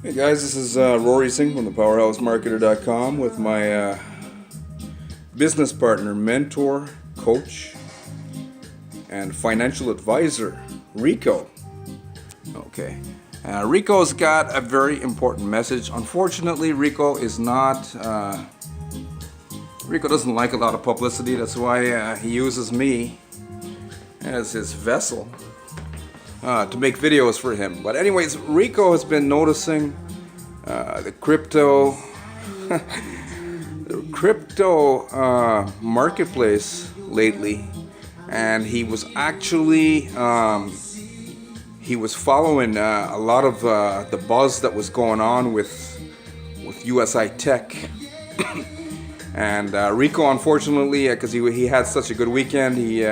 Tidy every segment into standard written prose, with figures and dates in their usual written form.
Hey guys, this is Rory Singh from the PowerhouseMarketer.com with my business partner, mentor, coach, and financial advisor, Rico. Okay, Rico's got a very important message. Unfortunately, Rico is not. Rico doesn't like a lot of publicity. That's why he uses me as his vessel to make videos for him. But anyways, Rico has been noticing the crypto marketplace lately, and he was actually he was following a lot of the buzz that was going on with USI Tech. And Rico, unfortunately, because he had such a good weekend, he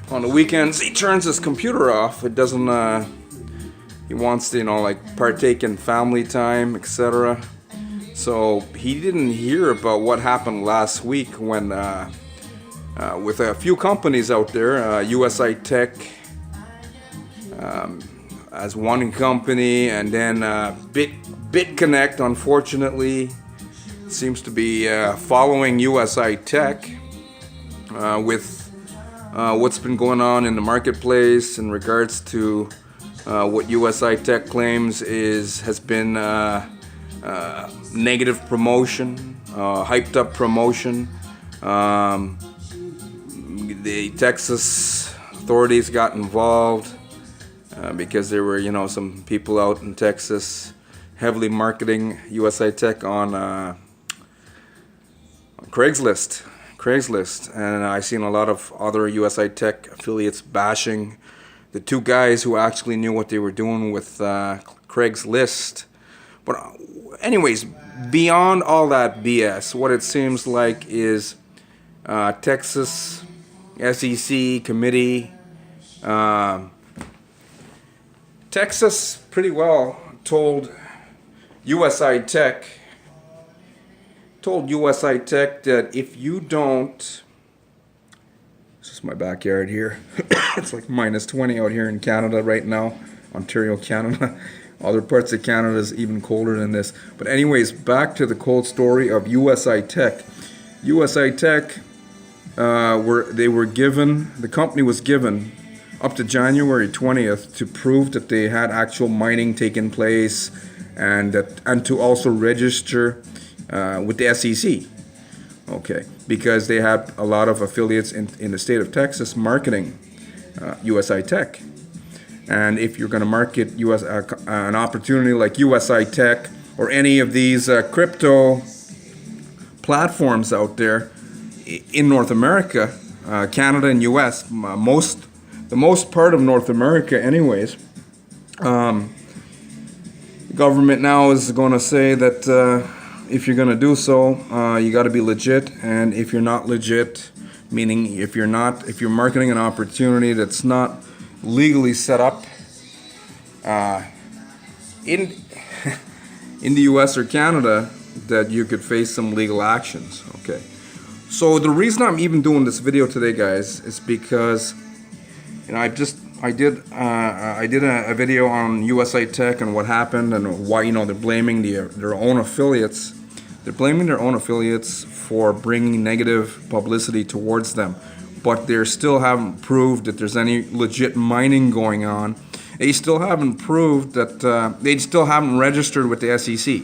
on the weekends he turns his computer off. It doesn't. He wants to, like partake in family time, etc. So he didn't hear about what happened last week when, with a few companies out there, USI Tech as one company, and then BitConnect, unfortunately, seems to be following USI Tech with what's been going on in the marketplace in regards to what USI Tech claims has been negative promotion, hyped up promotion. The Texas authorities got involved because there were, some people out in Texas heavily marketing USI Tech on Craigslist, and I've seen a lot of other USI Tech affiliates bashing the two guys who actually knew what they were doing with Craigslist. But anyways, beyond all that BS, what it seems like is Texas SEC committee, Texas pretty well told USI Tech that if you don't, this is my backyard here. It's like minus 20 out here in Canada right now, Ontario, Canada. Other parts of Canada is even colder than this. But anyways, back to the cold story of USI Tech. USI Tech, the company was given up to January 20th to prove that they had actual mining taking place, and to also register with the SEC. Okay, because they have a lot of affiliates in the state of Texas marketing USI Tech. And if you're going to market an opportunity like USI Tech or any of these crypto platforms out there in North America, Canada and US, the most part of North America anyways, the government now is going to say that if you're going to do so, you got to be legit. And if you're not legit, meaning if you're marketing an opportunity that's not legally set up in the US or Canada, that you could face some legal actions. Okay, so the reason I'm even doing this video today, guys, is because I did a video on USI Tech and what happened and why they're blaming their own affiliates. They're blaming their own affiliates for bringing negative publicity towards them, but they still haven't proved that there's any legit mining going on. They still haven't proved that they still haven't registered with the SEC.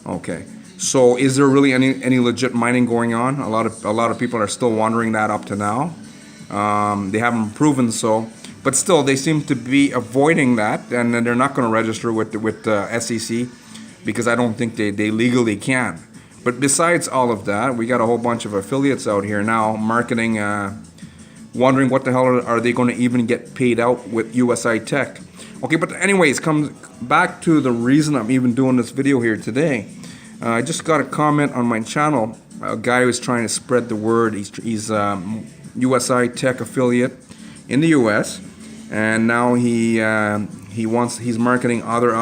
Okay, so is there really any legit mining going on? A lot of people are still wondering that up to now. They haven't proven so. But still, they seem to be avoiding that, and they're not going to register with the SEC because I don't think they legally can. But besides all of that, we got a whole bunch of affiliates out here now marketing, wondering what the hell are they going to even get paid out with USI Tech. Okay, but anyways, come back to the reason I'm even doing this video here today. I just got a comment on my channel, a guy who's trying to spread the word. He's USI Tech affiliate in the US, and now he's marketing other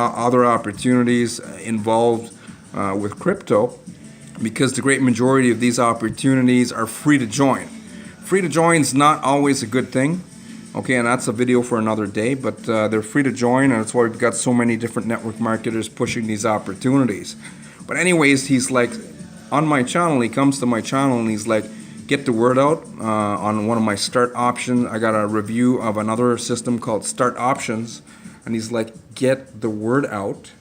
opportunities involved with crypto, because the great majority of these opportunities are free to join. Free to join is not always a good thing. Okay, and that's a video for another day, but they're free to join, and that's why we've got so many different network marketers pushing these opportunities. But anyways, he's like, on my channel, he comes to my channel and he's like, get the word out on one of my start options. I got a review of another system called Start Options, and he's like, get the word out.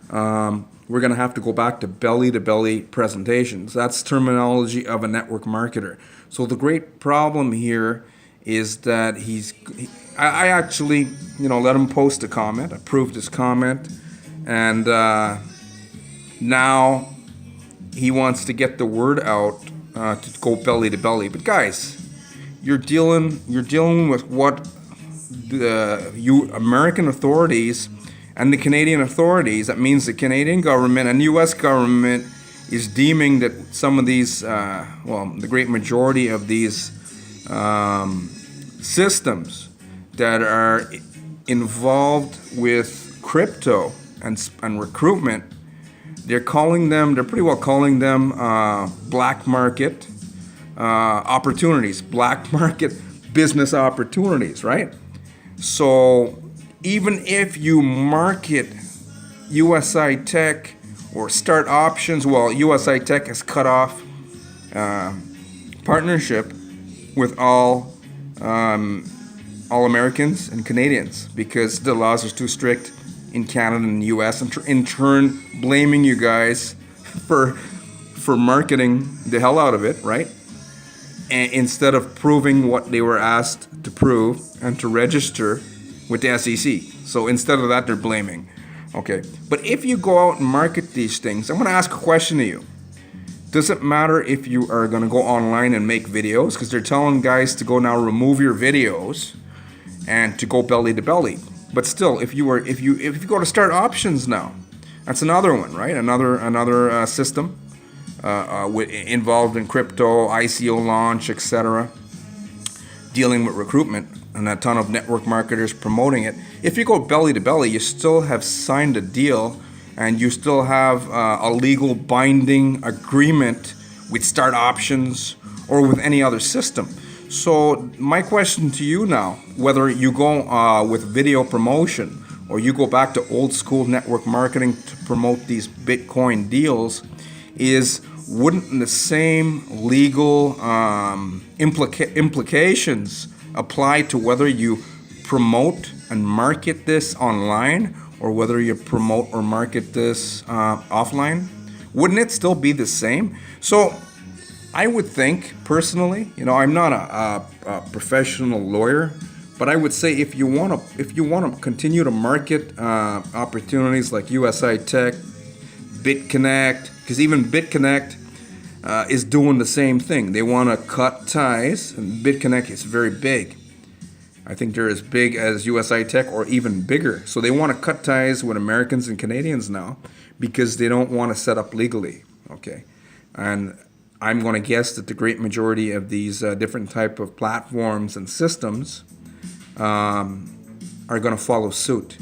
We're going to have to go back to belly-to-belly presentations. That's terminology of a network marketer. So the great problem here is that I actually, let him post a comment, approved his comment, and now he wants to get the word out to go belly to belly. But guys, you're dealing with what the American authorities and the Canadian authorities. That means the Canadian government and the U.S. government is deeming that some of these, the great majority of these systems that are involved with crypto and recruitment, they're pretty well calling them black market opportunities, black market business opportunities, right? So even if you market USI Tech or Start Options, USI Tech has cut off partnership with all Americans and Canadians because the laws are too strict in Canada and the US, and in turn blaming you guys for marketing the hell out of it, right? And instead of proving what they were asked to prove and to register with the SEC. So instead of that, they're blaming. Okay, but if you go out and market these things, I'm going to ask a question to you. Does it matter if you are going to go online and make videos? Because they're telling guys to go now remove your videos and to go belly to belly. But still, if you go to Start Options now, that's another one, right? Another system involved in crypto, ICO launch, etc., dealing with recruitment, and a ton of network marketers promoting it. If you go belly to belly, you still have signed a deal, and you still have a legal binding agreement with Start Options or with any other system. So my question to you now, whether you go with video promotion or you go back to old school network marketing to promote these Bitcoin deals, is wouldn't the same legal implications apply to whether you promote and market this online or whether you promote or market this offline? Wouldn't it still be the same? So I would think personally, I'm not a professional lawyer, but I would say if you want to continue to market opportunities like USI Tech, BitConnect, because even BitConnect is doing the same thing. They want to cut ties, and BitConnect is very big. I think they're as big as USI Tech or even bigger. So they want to cut ties with Americans and Canadians now because they don't want to set up legally. Okay, and I'm going to guess that the great majority of these different type of platforms and systems are going to follow suit.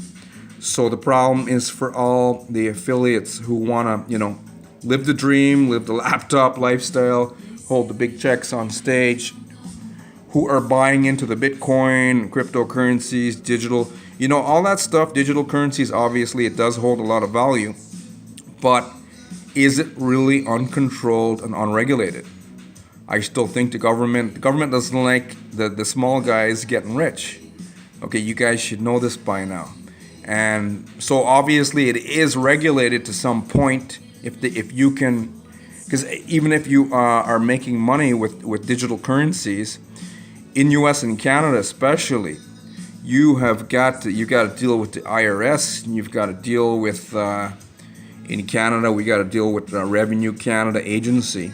So the problem is for all the affiliates who want to, live the dream, live the laptop lifestyle, hold the big checks on stage, who are buying into the Bitcoin, cryptocurrencies, digital, all that stuff, digital currencies, obviously it does hold a lot of value, but is it really uncontrolled and unregulated? I still think the government doesn't like the small guys getting rich. Okay, you guys should know this by now. And so obviously it is regulated to some point if you can, because even if you are making money with digital currencies, in US and Canada especially, you got to deal with the IRS, and you've got to deal with in Canada we got to deal with the Revenue Canada Agency,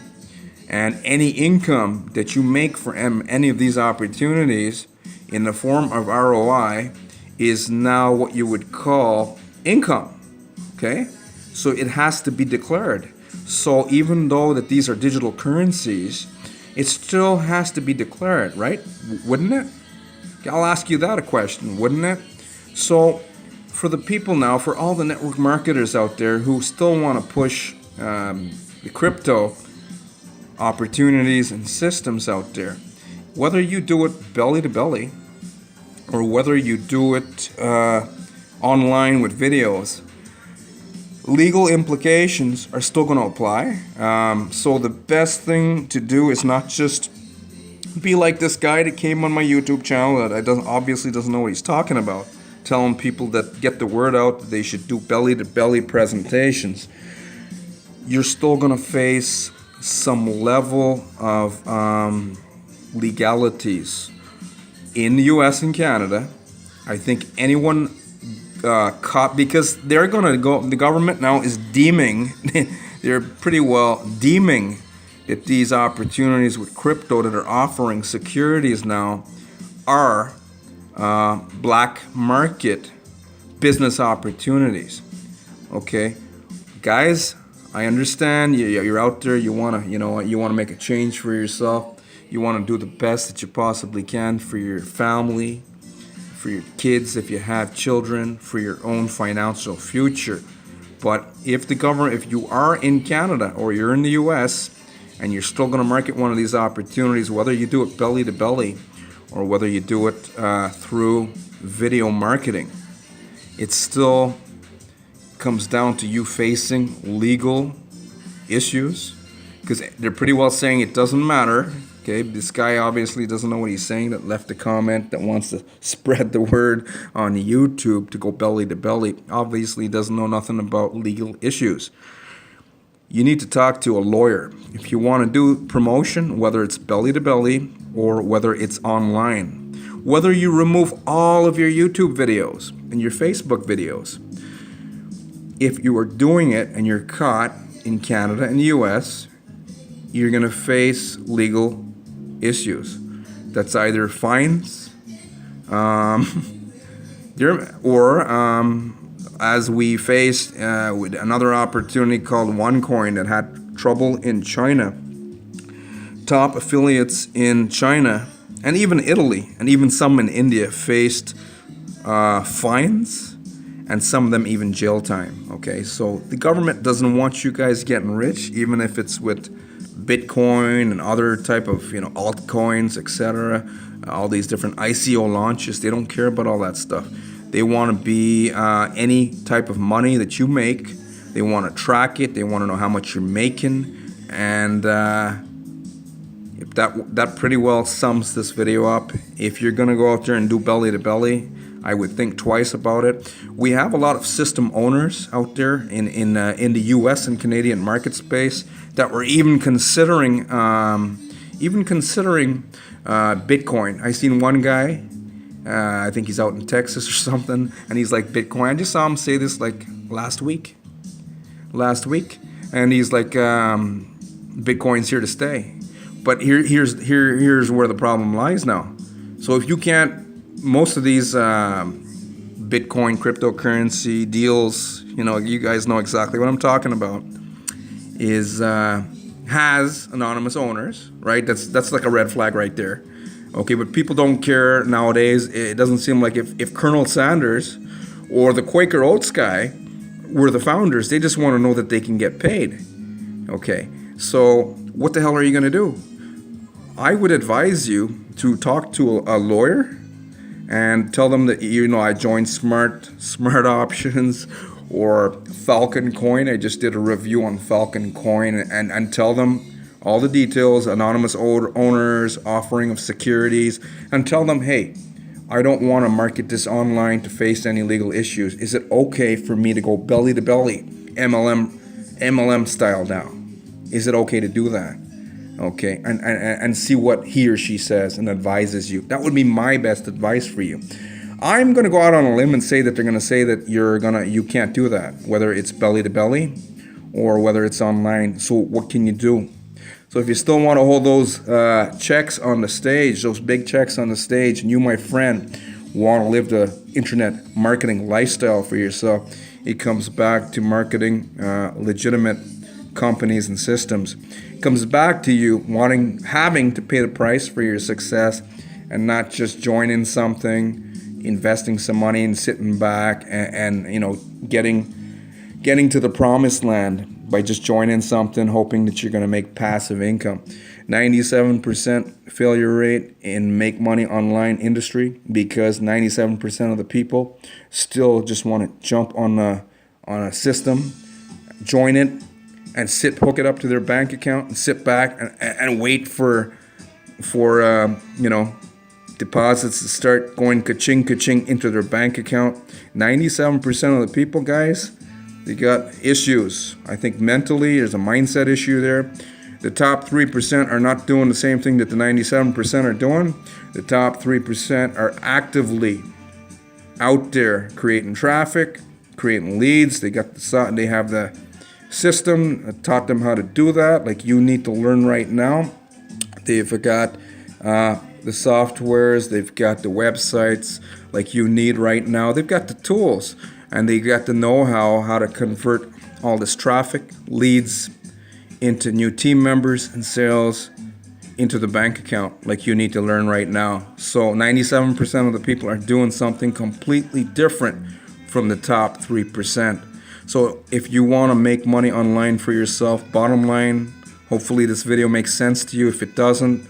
and any income that you make from any of these opportunities in the form of ROI is now what you would call income. Okay, so it has to be declared. So even though that these are digital currencies, it still has to be declared, right? Wouldn't it? I'll ask you that a question, wouldn't it? So for the people now, for all the network marketers out there who still want to push the crypto opportunities and systems out there, whether you do it belly to belly or whether you do it online with videos, legal implications are still going to apply. So the best thing to do is not just be like this guy that came on my YouTube channel that obviously doesn't know what he's talking about, telling people that get the word out that they should do belly-to-belly presentations. You're still going to face some level of legalities in the U.S. and Canada. I think anyone caught, because they're going to go, the government now is deeming, they're pretty well deeming that these opportunities with crypto that are offering securities now are black market business opportunities. Okay, guys, I understand you're out there. You wanna make a change for yourself. You want to do the best that you possibly can for your family, for your kids if you have children, for your own financial future. But if you are in Canada or you're in the U.S. and you're still going to market one of these opportunities, whether you do it belly to belly or whether you do it through video marketing, it still comes down to you facing legal issues, because they're pretty well saying it doesn't matter. Okay, this guy obviously doesn't know what he's saying that left a comment that wants to spread the word on YouTube to go belly to belly. Obviously doesn't know nothing about legal issues. You need to talk to a lawyer if you want to do promotion, whether it's belly to belly or whether it's online. Whether you remove all of your YouTube videos and your Facebook videos. If you are doing it and you're caught in Canada and the US, you're going to face legal issues. That's either fines, or as we faced with another opportunity called OneCoin that had trouble in China. Top affiliates in China and even Italy and even some in India faced fines, and some of them even jail time. Okay, so the government doesn't want you guys getting rich, even if it's with Bitcoin and other type of altcoins, etc. All these different ICO launches. They don't care about all that stuff. They want to be any type of money that you make. They want to track it. They want to know how much you're making, and if that pretty well sums this video up. If you're gonna go out there and do belly to belly, I would think twice about it. We have a lot of system owners out there in the U.S. and Canadian market space that were even considering Bitcoin. I seen one guy, I think he's out in Texas or something, and he's like, Bitcoin. I just saw him say this like last week, and he's like, Bitcoin's here to stay. But here's where the problem lies now. So if you can't, most of these Bitcoin cryptocurrency deals, you guys know exactly what I'm talking about, has anonymous owners, right? That's like a red flag right there. Okay, but people don't care nowadays. It doesn't seem like if Colonel Sanders or the Quaker Oats guy were the founders, they just want to know that they can get paid. Okay, so what the hell are you going to do? I would advise you to talk to a lawyer and tell them that I joined Smart Options or Falcon Coin. I just did a review on Falcon Coin, and tell them all the details, anonymous owners, offering of securities, and tell them, hey, I don't want to market this online to face any legal issues. Is it okay for me to go belly to belly, MLM style now? Is it okay to do that? Okay, and see what he or she says and advises you. That would be my best advice for you. I'm going to go out on a limb and say that they're going to say that you can't do that, whether it's belly to belly or whether it's online. So what can you do? So if you still want to hold those checks on the stage, those big checks on the stage, and you, my friend, want to live the internet marketing lifestyle for yourself, it comes back to marketing legitimate companies and systems. It comes back to you having to pay the price for your success, and not just joining something, investing some money and sitting back and getting to the promised land. by just joining something, hoping that you're going to make passive income. 97% failure rate in make money online industry, because 97% of the people still just want to jump on a system, join it, and hook it up to their bank account and sit back and wait for deposits to start going ka-ching, ka-ching into their bank account. 97% of the people, guys, they got issues. I think mentally there's a mindset issue there. The top 3% are not doing the same thing that the 97% are doing. The top 3% are actively out there creating traffic, creating leads. They have the system that taught them how to do that, like you need to learn right now. They've got the softwares, they've got the websites like you need right now. They've got the tools, and they got the know-how how to convert all this traffic, leads, into new team members and sales into the bank account like you need to learn right now. So 97% of the people are doing something completely different from the top 3%. So if you want to make money online for yourself, bottom line, hopefully this video makes sense to you. If it doesn't,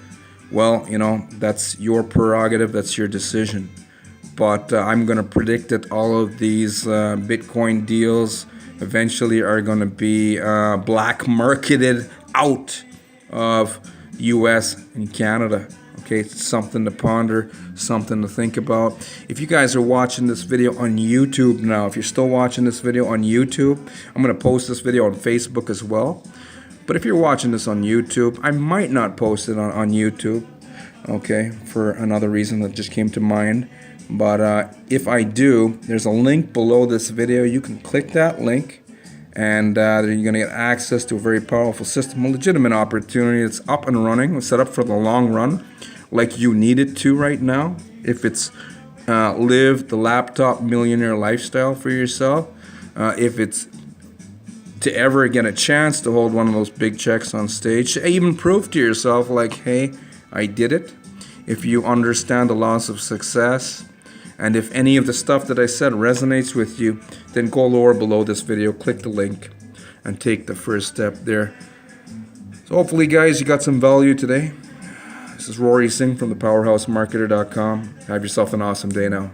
well, that's your prerogative, that's your decision. But I'm going to predict that all of these Bitcoin deals eventually are going to be black marketed out of US and Canada. Okay, it's something to ponder, something to think about. If you guys are watching this video on YouTube now, if you're still watching this video on YouTube, I'm going to post this video on Facebook as well. But if you're watching this on YouTube, I might not post it on YouTube, okay, for another reason that just came to mind. But if I do, there's a link below this video. You can click that link, and you're going to get access to a very powerful system, a legitimate opportunity. It's up and running. It's set up for the long run, like you need it to right now. If it's live the laptop millionaire lifestyle for yourself, if it's to ever get a chance to hold one of those big checks on stage, even prove to yourself like, hey, I did it. If you understand the laws of success, and if any of the stuff that I said resonates with you, then go lower below this video, click the link, and take the first step there. So hopefully, guys, you got some value today. This is Rory Singh from thepowerhousemarketer.com. Have yourself an awesome day now.